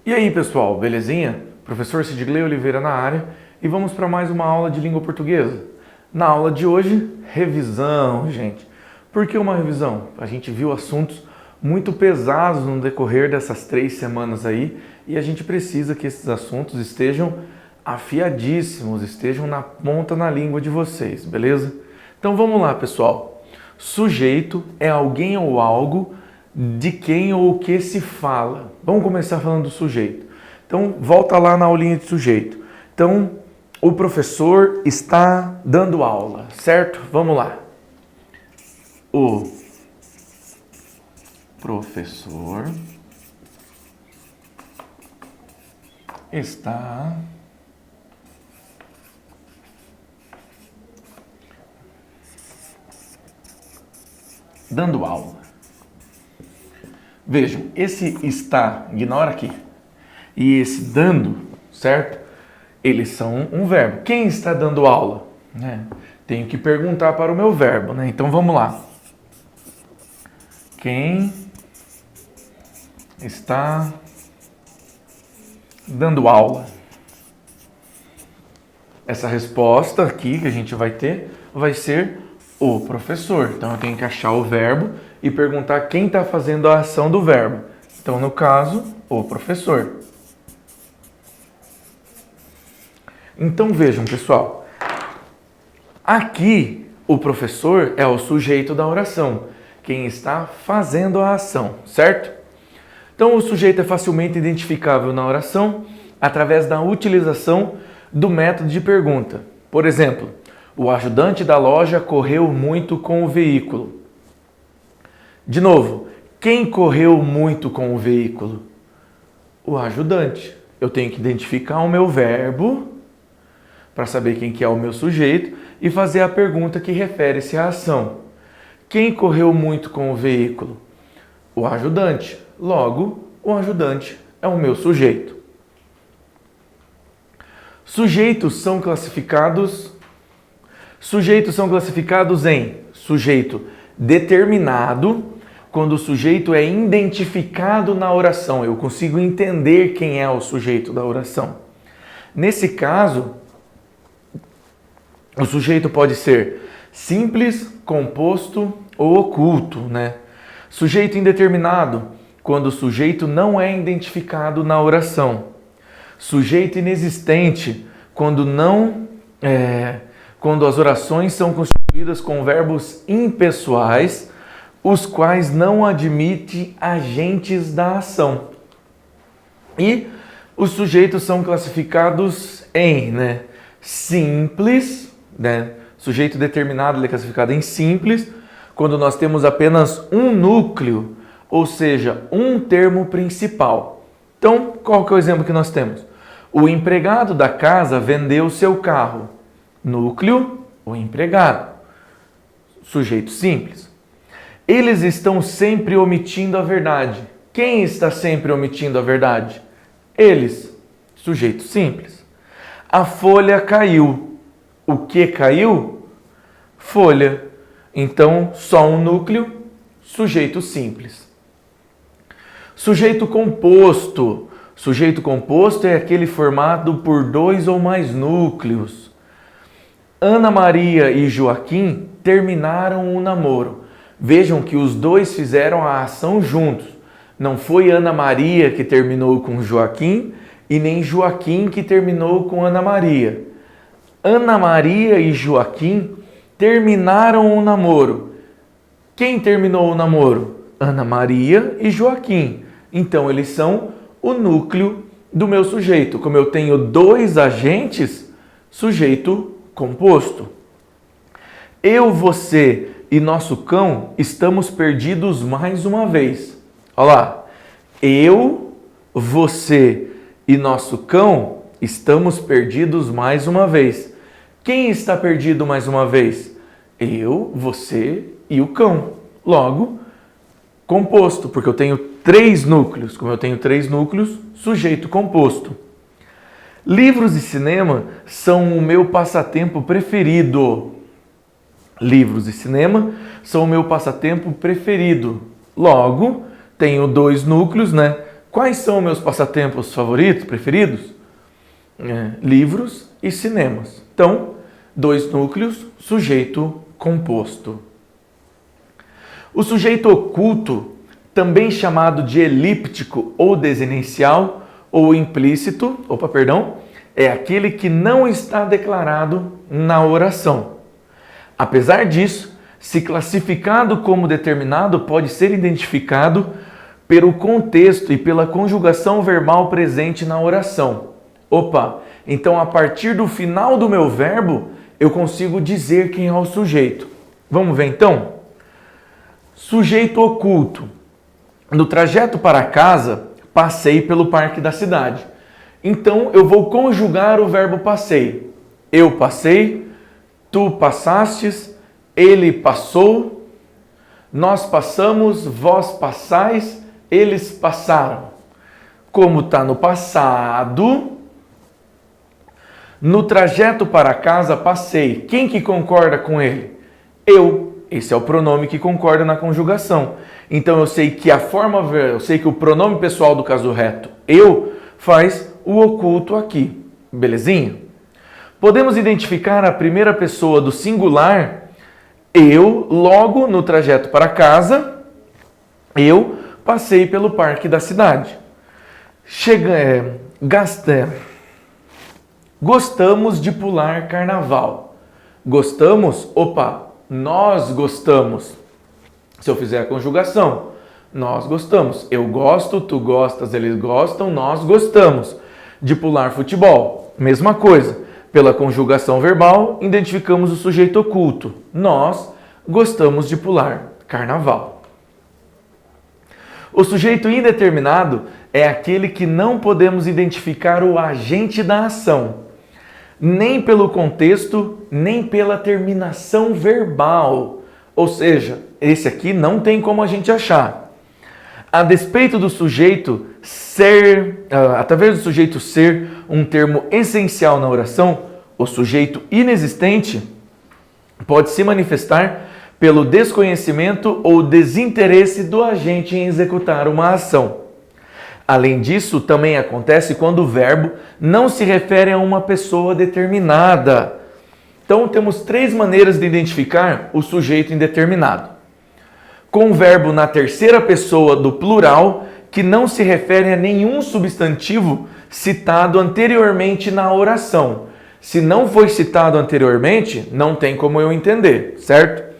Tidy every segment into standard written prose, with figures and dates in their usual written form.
E aí, pessoal, belezinha? Professor Sidgley Oliveira na área e vamos para mais uma aula de língua portuguesa. Na aula de hoje, revisão, gente. Por que uma revisão? A gente viu assuntos muito pesados no decorrer dessas 3 semanas aí e a gente precisa que esses assuntos estejam afiadíssimos, estejam na ponta na língua de vocês, beleza? Então vamos lá, pessoal. Sujeito é alguém ou algo de quem ou o que se fala. Vamos começar falando do sujeito. Então, volta lá na aulinha de sujeito. Então, o professor está dando aula, certo? Vamos lá. O professor está dando aula. Vejam, esse está, ignora aqui, e esse dando, certo? Eles são um verbo. Quem está dando aula? Tenho que perguntar para o meu verbo, né? Então vamos lá. Quem está dando aula? Essa resposta aqui que a gente vai ter vai ser o professor. Então eu tenho que achar o verbo e perguntar quem está fazendo a ação do verbo. Então, no caso, o professor. Então vejam, pessoal. Aqui, o professor é o sujeito da oração. Quem está fazendo a ação, certo? Então, o sujeito é facilmente identificável na oração através da utilização do método de pergunta. Por exemplo, o ajudante da loja correu muito com o veículo. De novo, quem correu muito com o veículo? O ajudante. Eu tenho que identificar o meu verbo para saber quem que é o meu sujeito e fazer a pergunta que refere-se à ação. Quem correu muito com o veículo? O ajudante. Logo, o ajudante é o meu sujeito. Sujeitos são classificados em sujeito determinado, quando o sujeito é identificado na oração. Eu consigo entender quem é o sujeito da oração. Nesse caso, o sujeito pode ser simples, composto ou oculto, né? Sujeito indeterminado, quando o sujeito não é identificado na oração. Sujeito inexistente, quando as orações são constituídas com verbos impessoais, os quais não admitem agentes da ação. E os sujeitos são classificados em simples, sujeito determinado é classificado em simples, quando nós temos apenas um núcleo, ou seja, um termo principal. Então, qual que é o exemplo que nós temos? O empregado da casa vendeu seu carro. Núcleo, o empregado. Sujeito simples. Eles estão sempre omitindo a verdade. Quem está sempre omitindo a verdade? Eles. Sujeito simples. A folha caiu. O que caiu? Folha. Então, só um núcleo, sujeito simples. Sujeito composto. Sujeito composto é aquele formado por 2 ou mais núcleos. Ana Maria e Joaquim terminaram o namoro. Vejam que os dois fizeram a ação juntos. Não foi Ana Maria que terminou com Joaquim e nem Joaquim que terminou com Ana Maria. Ana Maria e Joaquim terminaram o namoro. Quem terminou o namoro? Ana Maria e Joaquim. Então, eles são o núcleo do meu sujeito. Como eu tenho 2 agentes, sujeito composto. Eu, você e nosso cão estamos perdidos mais uma vez. Olha lá. Eu, você e nosso cão estamos perdidos mais uma vez. Quem está perdido mais uma vez? Eu, você e o cão. Logo, composto, porque eu tenho 3 núcleos. Como eu tenho 3 núcleos, sujeito composto. Livros e cinema são o meu passatempo preferido. Livros e cinema são o meu passatempo preferido. Logo, tenho 2 núcleos, Quais são meus passatempos favoritos, preferidos? Livros e cinemas. Então, 2 núcleos, sujeito composto. O sujeito oculto, também chamado de elíptico ou desinicial ou implícito, é aquele que não está declarado na oração. Apesar disso, se classificado como determinado, pode ser identificado pelo contexto e pela conjugação verbal presente na oração. Então a partir do final do meu verbo, eu consigo dizer quem é o sujeito. Vamos ver então? Sujeito oculto. No trajeto para casa, passei pelo parque da cidade. Então eu vou conjugar o verbo passei. Eu passei, tu passastes, ele passou, nós passamos, vós passais, eles passaram. Como está no passado, no trajeto para casa passei. Quem que concorda com ele? Eu. Esse é o pronome que concorda na conjugação. Então eu sei que o pronome pessoal do caso reto, eu, faz o oculto aqui. Belezinha? Podemos identificar a primeira pessoa do singular, eu, logo no trajeto para casa, eu passei pelo parque da cidade. Gostamos de pular carnaval. Gostamos? Nós gostamos. Se eu fizer a conjugação, nós gostamos. Eu gosto, tu gostas, eles gostam, nós gostamos de pular futebol. Mesma coisa. Pela conjugação verbal, identificamos o sujeito oculto. Nós gostamos de pular carnaval. O sujeito indeterminado é aquele que não podemos identificar o agente da ação, nem pelo contexto, nem pela terminação verbal. Ou seja, esse aqui não tem como a gente achar. A despeito do sujeito ser, através do sujeito ser um termo essencial na oração, o sujeito inexistente pode se manifestar pelo desconhecimento ou desinteresse do agente em executar uma ação. Além disso, também acontece quando o verbo não se refere a uma pessoa determinada. Então, temos 3 maneiras de identificar o sujeito indeterminado. Com o verbo na terceira pessoa do plural, que não se refere a nenhum substantivo citado anteriormente na oração. Se não foi citado anteriormente, não tem como eu entender, certo?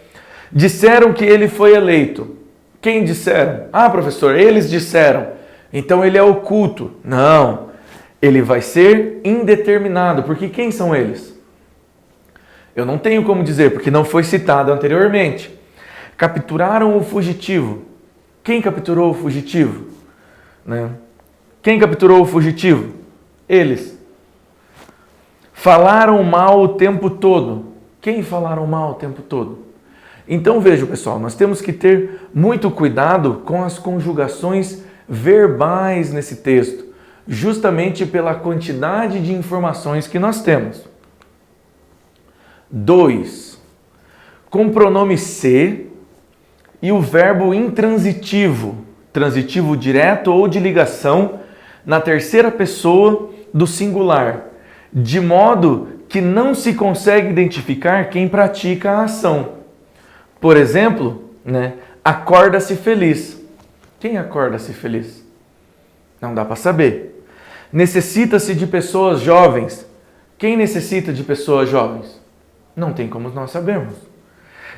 Disseram que ele foi eleito. Quem disseram? Professor, eles disseram. Então ele é oculto. Não, ele vai ser indeterminado, porque quem são eles? Eu não tenho como dizer, porque não foi citado anteriormente. Capturaram o fugitivo. Quem capturou o fugitivo? Quem capturou o fugitivo? Eles. Falaram mal o tempo todo. Quem falaram mal o tempo todo? Então veja, pessoal, nós temos que ter muito cuidado com as conjugações verbais nesse texto, justamente pela quantidade de informações que nós temos. 2. Com o pronome se e o verbo intransitivo, transitivo direto ou de ligação, na terceira pessoa do singular, de modo que não se consegue identificar quem pratica a ação. Por exemplo, acorda-se feliz. Quem acorda-se feliz? Não dá para saber. Necessita-se de pessoas jovens. Quem necessita de pessoas jovens? Não tem como nós sabermos.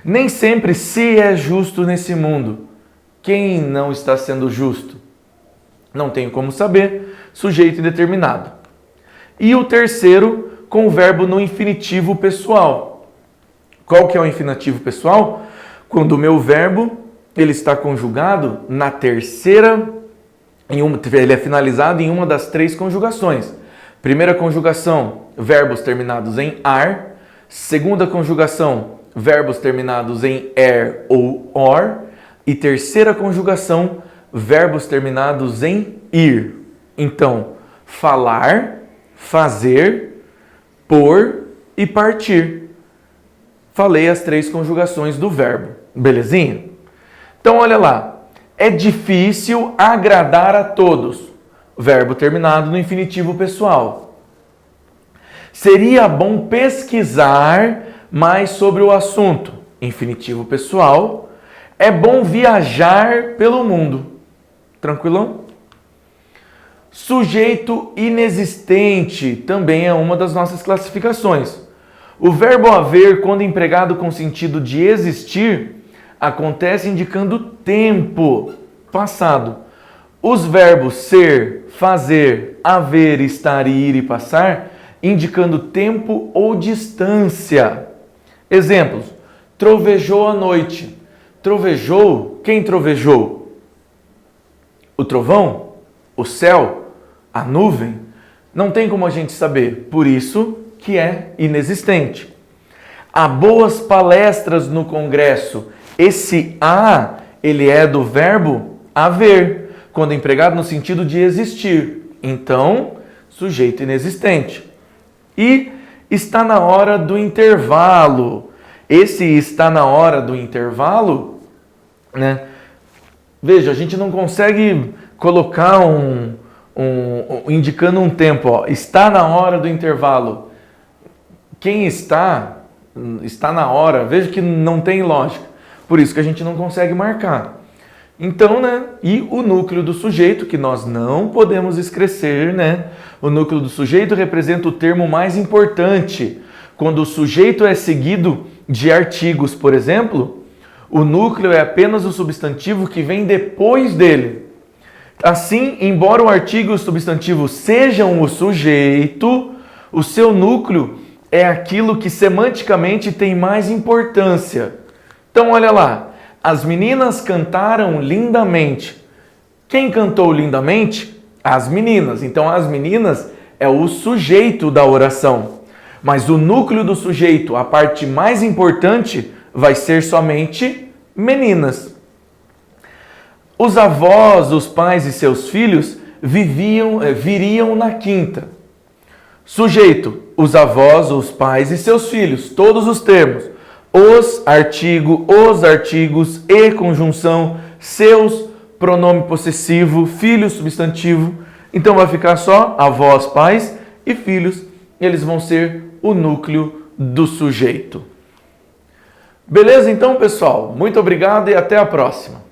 Nem sempre se é justo nesse mundo. Quem não está sendo justo? Não tenho como saber. Sujeito indeterminado. E o terceiro, com o verbo no infinitivo pessoal. Qual que é o infinitivo pessoal? Quando o meu verbo ele está conjugado na terceira, ele é finalizado em uma das 3 conjugações. Primeira conjugação, verbos terminados em ar. Segunda conjugação, verbos terminados em er ou or. E terceira conjugação, verbos terminados em ir. Então, falar, fazer, pôr e partir. Falei as 3 conjugações do verbo. Belezinha? Então, olha lá. É difícil agradar a todos. verbo terminado no infinitivo pessoal. Seria bom pesquisar mais sobre o assunto, infinitivo pessoal. É bom viajar pelo mundo. Tranquilão? Sujeito inexistente também é uma das nossas classificações. O verbo haver, quando empregado com sentido de existir, acontece indicando tempo passado. Os verbos ser, fazer, haver, estar, ir e passar, indicando tempo ou distância. Exemplos: trovejou à noite. Trovejou, quem trovejou? O trovão? O céu? A nuvem? Não tem como a gente saber, por isso que é inexistente. Há boas palestras no congresso. Esse "a", ele é do verbo haver, quando empregado no sentido de existir. Então, sujeito inexistente. E está na hora do intervalo. Esse está na hora do intervalo, né? Veja, a gente não consegue colocar indicando um tempo, ó. Está na hora do intervalo. Quem está na hora. Veja que não tem lógica. Por isso que a gente não consegue marcar. Então, né? E o núcleo do sujeito, que nós não podemos esquecer, né? O núcleo do sujeito representa o termo mais importante. Quando o sujeito é seguido de artigos, por exemplo, o núcleo é apenas o substantivo que vem depois dele. Assim, embora o artigo e o substantivo sejam o sujeito, o seu núcleo é aquilo que semanticamente tem mais importância. Então, olha lá. As meninas cantaram lindamente. Quem cantou lindamente? As meninas. Então, as meninas é o sujeito da oração. Mas o núcleo do sujeito, a parte mais importante, vai ser somente meninas. Os avós, os pais e seus filhos viriam na quinta. Sujeito, os avós, os pais e seus filhos, todos os termos. Os artigos e conjunção, seus, pronome possessivo, filhos, substantivo. Então vai ficar só avós, pais e filhos. Eles vão ser o núcleo do sujeito. Beleza então, pessoal? Muito obrigado e até a próxima.